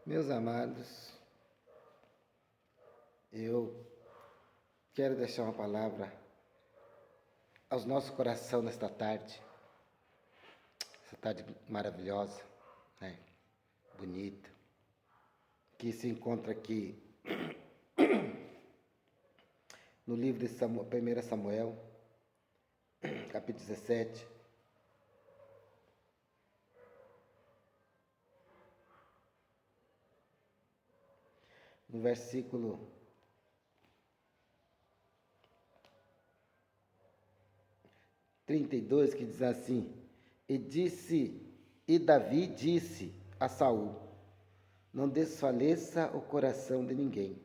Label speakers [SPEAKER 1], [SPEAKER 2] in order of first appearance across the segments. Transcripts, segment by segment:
[SPEAKER 1] Meus amados, eu quero deixar uma palavra aos nossos corações nesta tarde, essa tarde maravilhosa, né? Bonita, que se encontra aqui no livro de 1 Samuel, capítulo 17, no versículo 32, que diz assim: E Davi disse a Saul: Não desfaleça o coração de ninguém,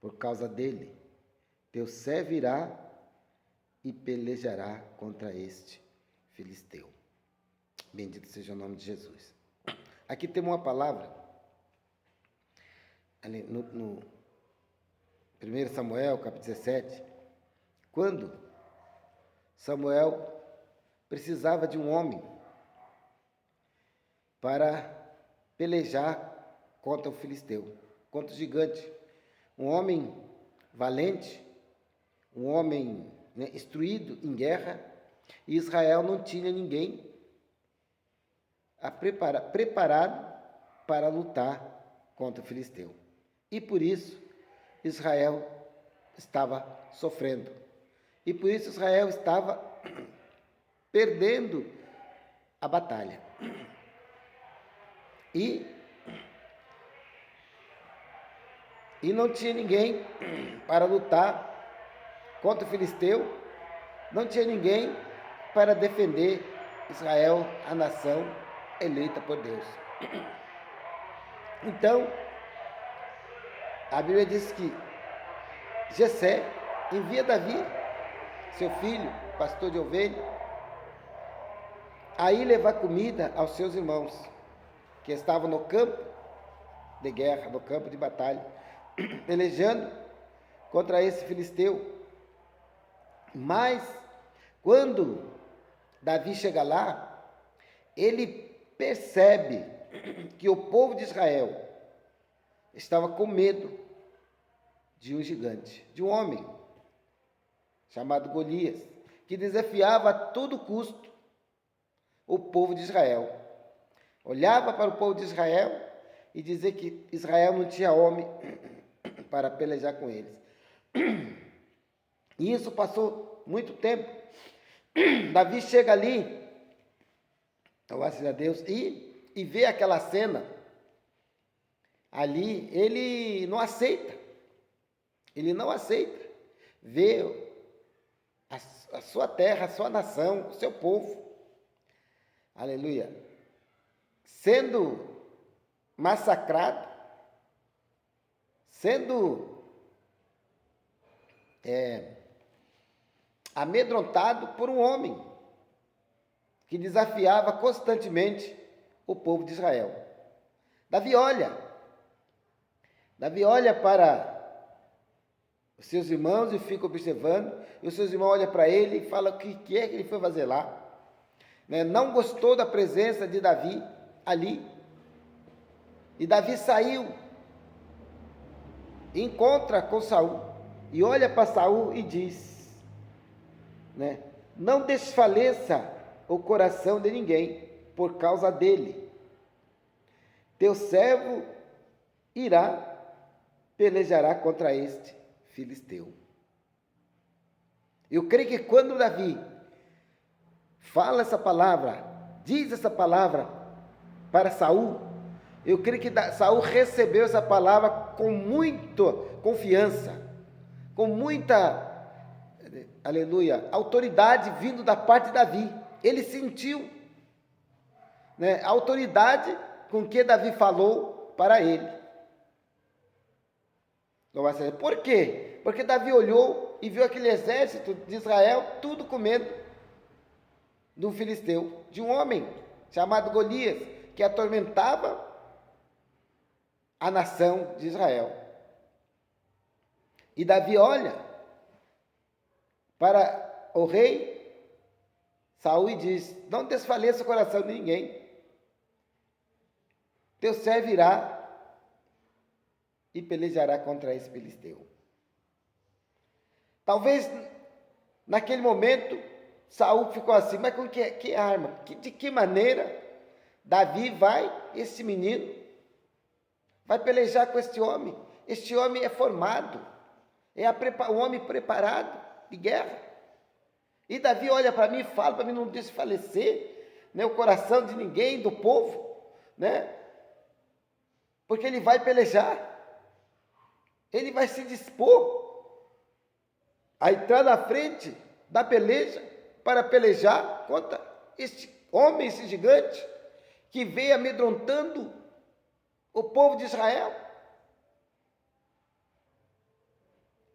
[SPEAKER 1] por causa dele. Teu servo irá e pelejará contra este filisteu. Bendito seja o nome de Jesus. Aqui temos uma palavra, ali no 1 Samuel, capítulo 17, quando Samuel precisava de um homem para pelejar contra o filisteu, contra o gigante. Um homem valente, um homem, né, instruído em guerra, e Israel não tinha ninguém preparado para lutar contra o filisteu. E por isso Israel estava sofrendo. E por isso Israel estava perdendo a batalha. E não tinha ninguém para lutar contra o filisteu, não tinha ninguém para defender Israel, a nação eleita por Deus. Então, a Bíblia diz que Jessé envia Davi, seu filho, pastor de ovelha, a ir levar comida aos seus irmãos, que estavam no campo de guerra, no campo de batalha, pelejando contra esse filisteu. Mas, quando Davi chega lá, ele percebe que o povo de Israel estava com medo de um gigante, de um homem chamado Golias, que desafiava a todo custo o povo de Israel. Olhava para o povo de Israel e dizia que Israel não tinha homem para pelejar com eles. E isso passou muito tempo. Davi chega ali, graças a Deus, e vê aquela cena ali. Ele não aceita ver a sua terra, a sua nação, o seu povo, aleluia, sendo massacrado, sendo amedrontado por um homem que desafiava constantemente o povo de Israel. Davi olha para os seus irmãos e fica observando, e os seus irmãos olham para ele e falam o que é que ele foi fazer lá. Não gostou da presença de Davi ali. E Davi saiu, encontra com Saul, e olha para Saul e diz, não desfaleça o coração de ninguém por causa dele. Teu servo irá, pelejará contra este filisteu. Eu creio que quando Davi fala essa palavra, diz essa palavra para Saul, eu creio que Saul recebeu essa palavra com muita confiança, com muita, aleluia, autoridade vindo da parte de Davi. Ele sentiu, a autoridade com que Davi falou para ele. Por quê? Porque Davi olhou e viu aquele exército de Israel tudo com medo do filisteu, de um homem chamado Golias, que atormentava a nação de Israel. E Davi olha para o rei Saul e diz: não desfaleça o coração de ninguém. Teu servo irá e pelejará contra esse filisteu. Talvez naquele momento Saul ficou assim, mas com que arma? De que maneira Davi esse menino, vai pelejar com este homem? Este homem é formado, um homem preparado de guerra. E Davi olha para mim e fala para mim não desfalecer, né, o coração de ninguém, do povo, né? Porque ele vai pelejar, ele vai se dispor a entrar na frente da peleja para pelejar contra este homem, esse gigante, que veio amedrontando o povo de Israel.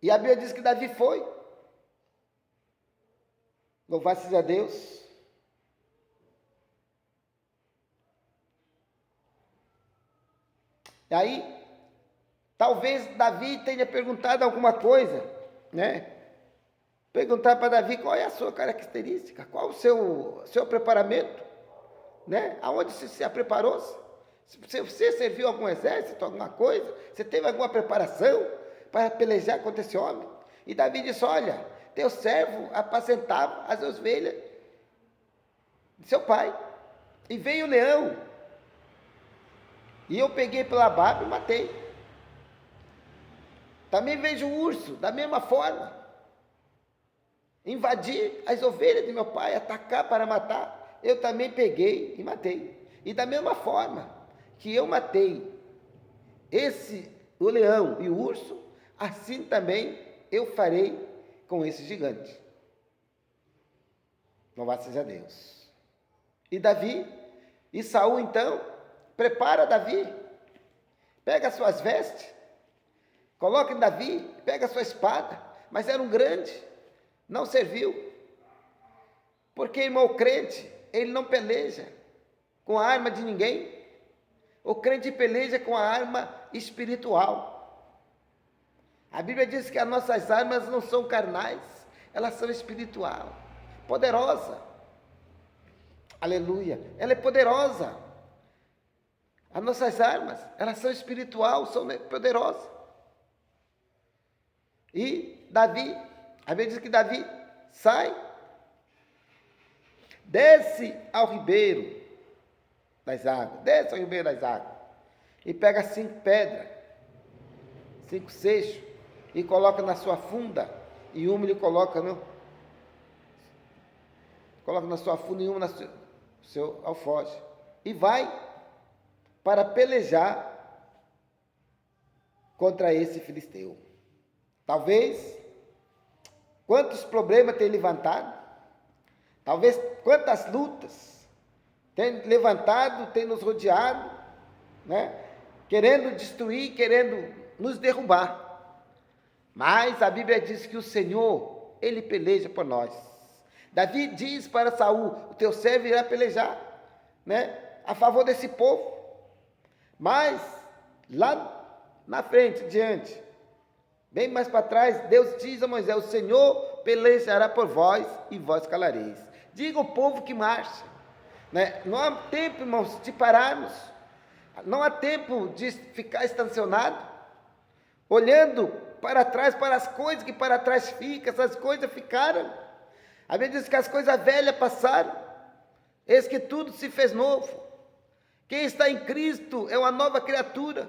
[SPEAKER 1] E a Bíblia diz que Davi foi. Louvado seja Deus. E aí, talvez Davi tenha perguntado alguma coisa, né? Perguntar para Davi qual é a sua característica, qual o seu preparamento, né? Aonde você se preparou? Se você serviu algum exército, alguma coisa, você teve alguma preparação para pelejar contra esse homem? E Davi disse, olha, teu servo apacentava as ovelhas de seu pai, e veio o leão, e eu peguei pela barba e matei. Também vejo o urso, da mesma forma, invadir as ovelhas de meu pai, atacar para matar, eu também peguei e matei. E da mesma forma que eu matei o leão e o urso, assim também eu farei com esse gigante. Louvado seja Deus. E Saul então, prepara Davi, pega as suas vestes, coloca em Davi, pega a sua espada, mas era um grande, não serviu, porque, irmão, o crente, ele não peleja com a arma de ninguém, o crente peleja com a arma espiritual. A Bíblia diz que as nossas armas não são carnais, elas são espiritual, poderosa, aleluia, ela é poderosa, as nossas armas, elas são espiritual, são poderosas. E Davi, a Bíblia diz que Davi sai, desce ao ribeiro das águas, e pega 5 pedras, 5 seixos, e coloca na sua funda, e uma ele coloca na sua funda e uma no seu alforje, e vai para pelejar contra esse filisteu. Talvez, quantos problemas tem levantado, talvez quantas lutas tem levantado, tem nos rodeado, né? Querendo destruir, querendo nos derrubar. Mas a Bíblia diz que o Senhor, Ele peleja por nós. Davi diz para Saul, o teu servo irá pelejar, né? A favor desse povo. Mas, lá na frente, diante, bem mais para trás, Deus diz a Moisés, o Senhor pelejará por vós e vós calareis. Diga ao povo que marcha, né? Não há tempo, irmãos, de pararmos, não há tempo de ficar estacionado, olhando para trás, para as coisas que para trás ficam, essas coisas ficaram. A Bíblia diz que as coisas velhas passaram, eis que tudo se fez novo. Quem está em Cristo é uma nova criatura.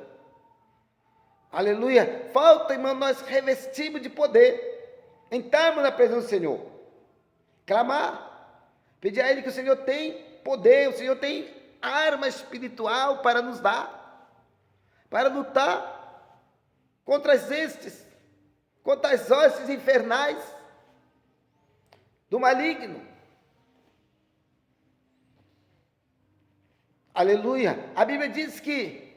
[SPEAKER 1] Aleluia. Falta, irmão, nós revestimos de poder, entrarmos na presença do Senhor, clamar, pedir a Ele que o Senhor tem poder, o Senhor tem arma espiritual para nos dar, para lutar contra as hostes infernais do maligno. Aleluia. A Bíblia diz que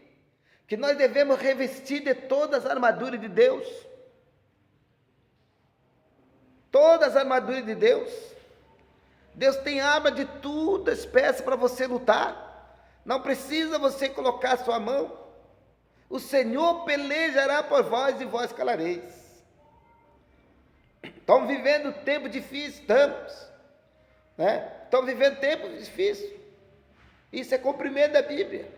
[SPEAKER 1] nós devemos revestir de todas as armaduras de Deus. Todas as armaduras de Deus. Deus tem arma de todas as peças para você lutar. Não precisa você colocar a sua mão. O Senhor pelejará por vós e vós calareis. Estamos vivendo tempo difícil, estamos. Né? Estamos vivendo tempo difícil. Isso é cumprimento da Bíblia.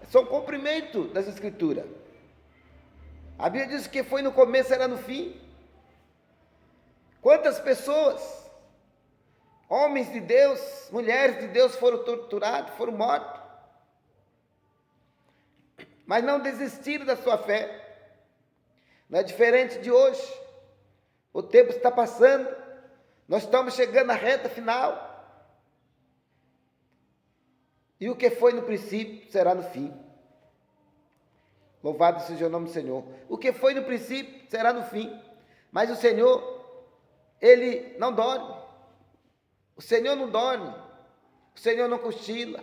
[SPEAKER 1] É só um cumprimento das Escrituras. A Bíblia diz que foi no começo, será no fim. Quantas pessoas, homens de Deus, mulheres de Deus foram torturados, foram mortos, mas não desistiram da sua fé. Não é diferente de hoje. O tempo está passando, nós estamos chegando à reta final. E o que foi no princípio será no fim. Louvado seja o nome do Senhor. O que foi no princípio será no fim. Mas o Senhor, Ele não dorme. O Senhor não dorme. O Senhor não cochila.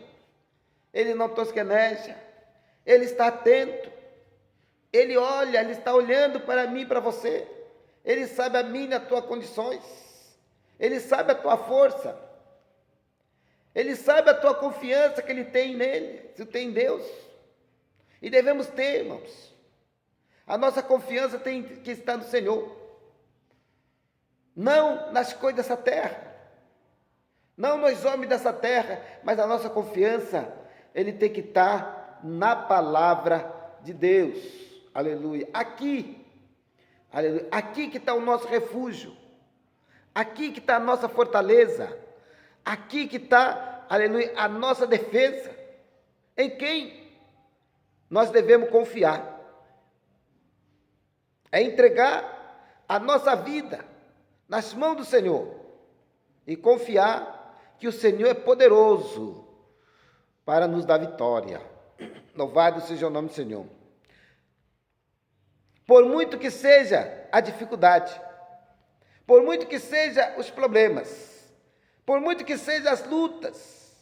[SPEAKER 1] Ele não tosqueneja. Ele está atento. Ele olha, Ele está olhando para mim e para você. Ele sabe a minha e as tuas condições. Ele sabe a tua força. Ele sabe a tua confiança que Ele tem nele, se tem em Deus. E devemos ter, irmãos. A nossa confiança tem que estar no Senhor. Não nas coisas dessa terra. Não nos homens dessa terra, mas a nossa confiança, Ele tem que estar na palavra de Deus. Aleluia. Aqui, aleluia. Aqui que está o nosso refúgio. Aqui que está a nossa fortaleza. Aqui que está, aleluia, a nossa defesa. Em quem nós devemos confiar? É entregar a nossa vida nas mãos do Senhor e confiar que o Senhor é poderoso para nos dar vitória. Louvado seja o nome do Senhor. Por muito que seja a dificuldade, por muito que seja os problemas, por muito que sejam as lutas,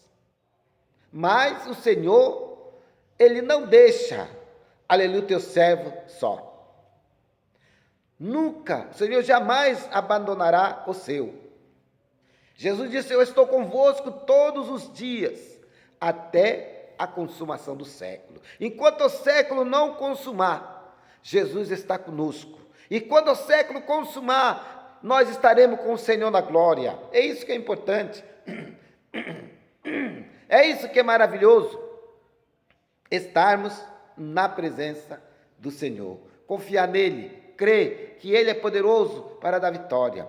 [SPEAKER 1] mas o Senhor, Ele não deixa, aleluia, o teu servo só. Nunca, o Senhor jamais abandonará o seu. Jesus disse: eu estou convosco todos os dias, até a consumação do século. Enquanto o século não consumar, Jesus está conosco. E quando o século consumar, nós estaremos com o Senhor na glória. É isso que é importante. É isso que é maravilhoso. Estarmos na presença do Senhor. Confiar nele. Crer que Ele é poderoso para dar vitória.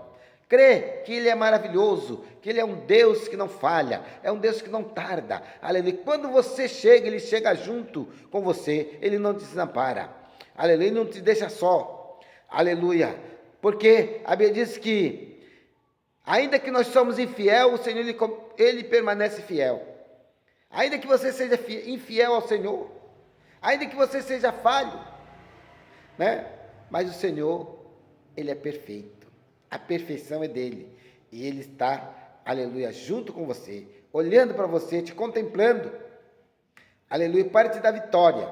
[SPEAKER 1] Crer que Ele é maravilhoso, que Ele é um Deus que não falha, é um Deus que não tarda. Aleluia. Quando você chega, Ele chega junto com você, Ele não te desampara. Aleluia. Ele não te deixa só. Aleluia. Porque a Bíblia diz que, ainda que nós somos infiel, o Senhor, Ele permanece fiel. Ainda que você seja infiel ao Senhor, ainda que você seja falho, né? Mas o Senhor, Ele é perfeito. A perfeição é dele. E Ele está, aleluia, junto com você, olhando para você, te contemplando, aleluia, para te dar vitória.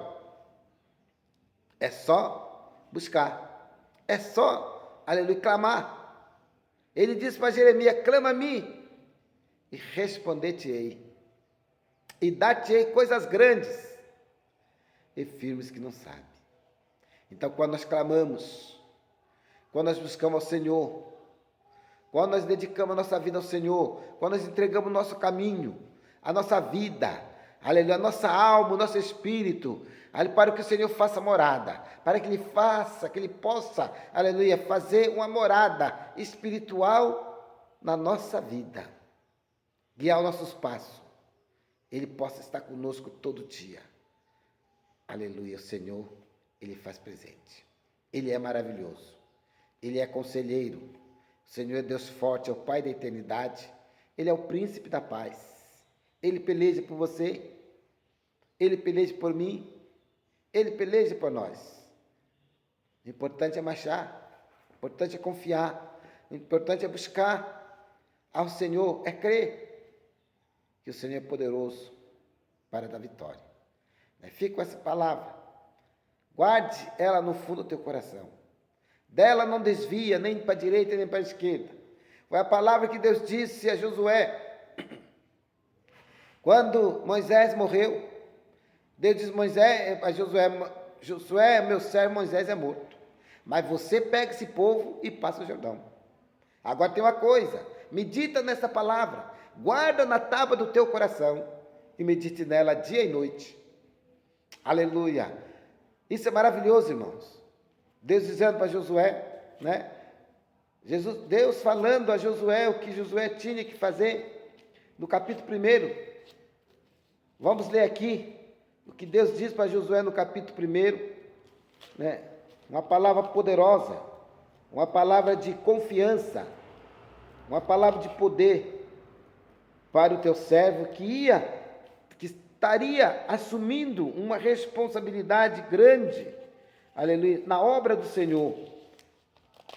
[SPEAKER 1] É só buscar. É só, aleluia, clamar. Ele disse para Jeremias: clama a mim e responder-te-ei. E dar-te-ei coisas grandes e firmes que não sabe. Então, quando nós clamamos, quando nós buscamos ao Senhor, quando nós dedicamos a nossa vida ao Senhor, quando nós entregamos o nosso caminho, a nossa vida, aleluia, a nossa alma, o nosso espírito, para que o Senhor faça morada, para que Ele possa, aleluia, fazer uma morada espiritual na nossa vida, guiar os nossos passos, Ele possa estar conosco todo dia. Aleluia, o Senhor, Ele faz presente. Ele é maravilhoso. Ele é conselheiro. O Senhor é Deus forte, é o Pai da eternidade. Ele é o príncipe da paz. Ele peleja por você. Ele peleja por mim. Ele peleja por nós. O importante é marchar. O importante é confiar. O importante é buscar ao Senhor. É crer que o Senhor é poderoso para dar vitória. Fique com essa palavra. Guarde ela no fundo do teu coração. Dela não desvia nem para a direita nem para a esquerda. Foi a palavra que Deus disse a Josué. Quando Moisés morreu, Deus disse a Josué, meu servo Moisés é morto. Mas você pega esse povo e passa o Jordão. Agora tem uma coisa, medita nessa palavra. Guarda na tábua do teu coração e medite nela dia e noite. Aleluia. Isso é maravilhoso, irmãos. Deus dizendo para Josué, né? Deus falando a Josué o que Josué tinha que fazer, no capítulo 1. Vamos ler aqui o que Deus diz para Josué no capítulo 1, né? Uma palavra poderosa, uma palavra de confiança, uma palavra de poder para o teu servo que estaria assumindo uma responsabilidade grande, aleluia, na obra do Senhor.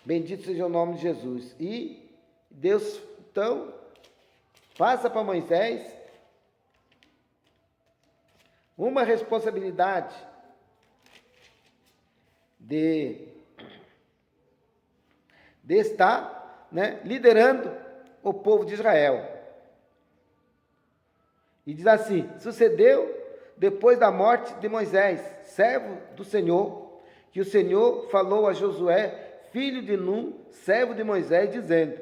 [SPEAKER 1] Bendito seja o nome de Jesus. E Deus, então, passa para Moisés uma responsabilidade de estar, né, liderando o povo de Israel. E diz assim: sucedeu depois da morte de Moisés, servo do Senhor, que o Senhor falou a Josué, filho de Num, servo de Moisés, dizendo: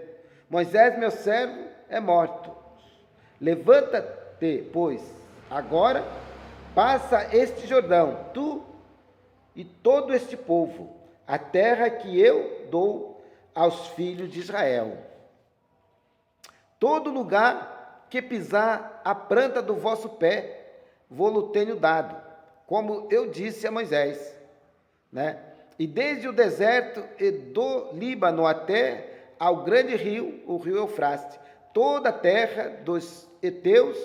[SPEAKER 1] Moisés, meu servo, é morto. Levanta-te, pois, agora, passa este Jordão, tu e todo este povo, a terra que eu dou aos filhos de Israel. Todo lugar que pisar a planta do vosso pé, vou-lo tenho dado, como eu disse a Moisés, né? E desde o deserto e do Líbano até ao grande rio, o rio Eufrates, toda a terra dos heteus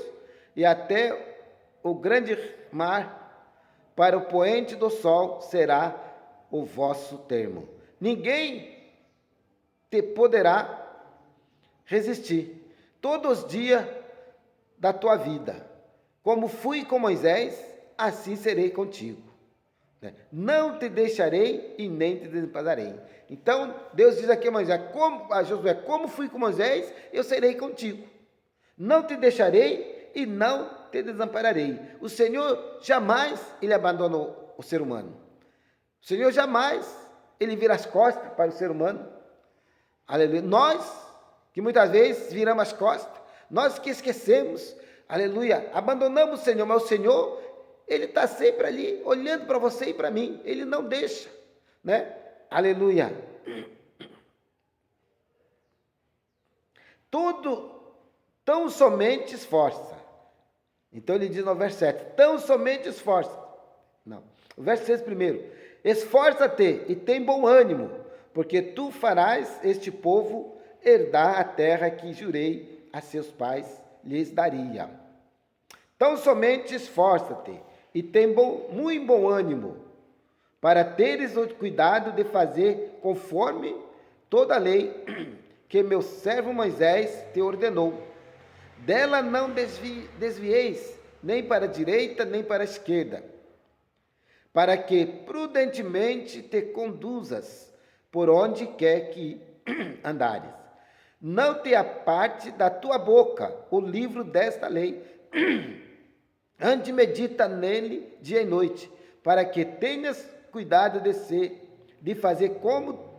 [SPEAKER 1] e até o grande mar, para o poente do sol será o vosso termo. Ninguém te poderá resistir todos os dias da tua vida. Como fui com Moisés, assim serei contigo. Não te deixarei e nem te desampararei. Então, Deus diz aqui a Josué, como fui com Moisés, eu serei contigo. Não te deixarei e não te desampararei. O Senhor jamais, ele abandonou o ser humano. O Senhor jamais, ele vira as costas para o ser humano. Aleluia. Nós, que muitas vezes viramos as costas, nós que esquecemos, aleluia, abandonamos o Senhor, mas o Senhor, ele está sempre ali, olhando para você e para mim, ele não deixa, né? Aleluia. Tudo tão somente esforça. Então ele diz no verso 7, tão somente esforça. Não, o verso 6 primeiro, esforça-te e tem bom ânimo, porque tu farás este povo herdar a terra que jurei a seus pais lhes daria. Tão somente esforça-te e tem muito bom ânimo, para teres o cuidado de fazer conforme toda a lei que meu servo Moisés te ordenou. Dela não desvieis, nem para a direita, nem para a esquerda, para que prudentemente te conduzas por onde quer que andares. Não te aparte da tua boca o livro desta lei, ande medita nele dia e noite, para que tenhas cuidado de fazer como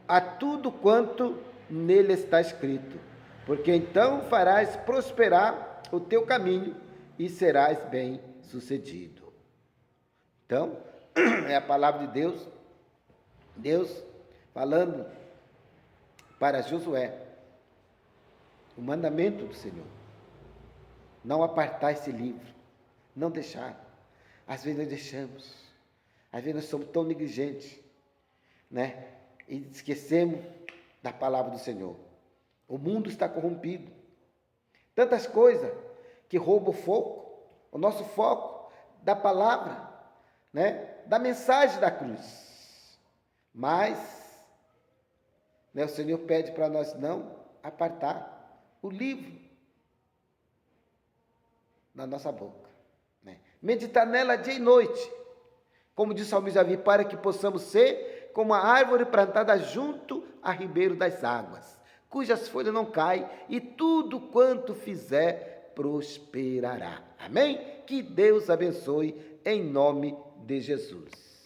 [SPEAKER 1] a tudo quanto nele está escrito, porque então farás prosperar o teu caminho e serás bem sucedido. Então, é a palavra de Deus, Deus falando para Josué, o mandamento do Senhor, não apartar esse livro, não deixar. Às vezes nós deixamos, às vezes nós somos tão negligentes, né? E esquecemos da palavra do Senhor. O mundo está corrompido, tantas coisas que roubam o nosso foco da palavra, né? Da mensagem da cruz. Mas, né, o Senhor pede para nós não apartar o livro na nossa boca, né? Meditar nela dia e noite, como diz o salmista Davi, para que possamos ser como a árvore plantada junto a ribeiro das águas, cujas folhas não caem, e tudo quanto fizer prosperará. Amém? Que Deus abençoe em nome de Jesus.